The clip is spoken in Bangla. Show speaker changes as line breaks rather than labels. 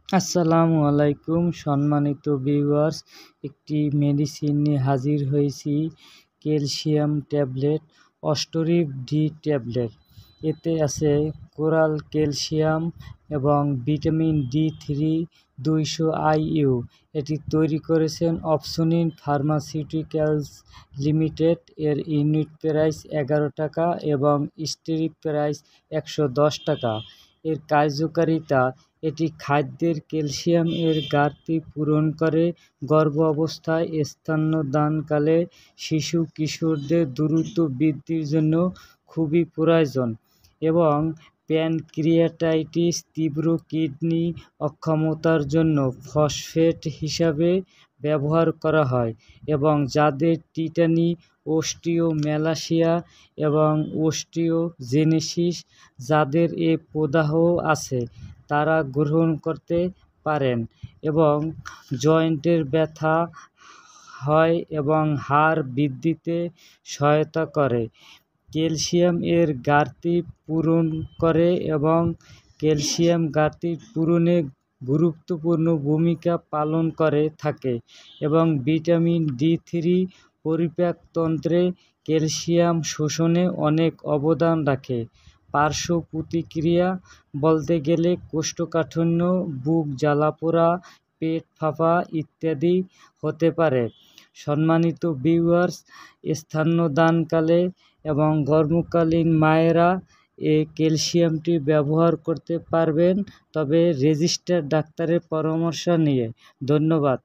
আসসালামু আলাইকুম সম্মানিত ভিউয়ার্স, একটি মেডিসিন নিয়ে হাজির হয়েছি। ক্যালসিয়াম ট্যাবলেট, অস্টরিপ ডি ট্যাবলেট। এতে আছে কোরাল ক্যালসিয়াম এবং ভিটামিন D3 200 IU। এটি তৈরি করেছেন অপসনিন ফার্মাসিউটিক্যালস লিমিটেড। এর ইউনিট প্রাইস 11 টাকা এবং স্ট্রিপ প্রাইস 110 টাকা। এর কার্যকারিতা: এটি খাদ্যের ক্যালসিয়াম এর ঘাটতি পূরণ করে। গর্ভ অবস্থায়, স্তন্যদানকালে শিশু কিশোরদের দ্রুত বৃদ্ধির জন্য খুবই প্রয়োজন এবং প্যানক্রিয়াটাইটিস, তীব্র কিডনি অক্ষমতার জন্য ফসফেট হিসাবে ব্যবহার করা হয় এবং যাদের টিটানি, অস্টিওম্যালাসিয়া এবং অস্টিওজেনেসিস, যাদের এ প্রদাহ আছে, তারা গ্রহণ করতে পারেন এবং জয়েন্টের ব্যথা হয় এবং হাড় বৃদ্ধিতে সহায়তা করে। ক্যালসিয়াম এর ঘাটতি পূরণ করে এবং ক্যালসিয়াম ঘাটতি পূরণে গুরুত্বপূর্ণ ভূমিকা পালন করে থাকে এবং ভিটামিন D3 পরিপাকতন্ত্রে ক্যালসিয়াম শোষণে অনেক অবদান রাখে। পার্শ্ব প্রতিক্রিয়া বলতে গেলে কোষ্ঠকাঠিন্য, বুক জ্বালাপোড়া, পেট ফাঁপা ইত্যাদি হতে পারে। সম্মানিত ভিউয়ার্স, স্তন্যদানকালে এবং গর্ভকালীন মায়েরা এই ক্যালসিয়ামটি ব্যবহার করতে পারবেন, তবে রেজিস্টার্ড ডাক্তারের পরামর্শ নিয়ে। ধন্যবাদ।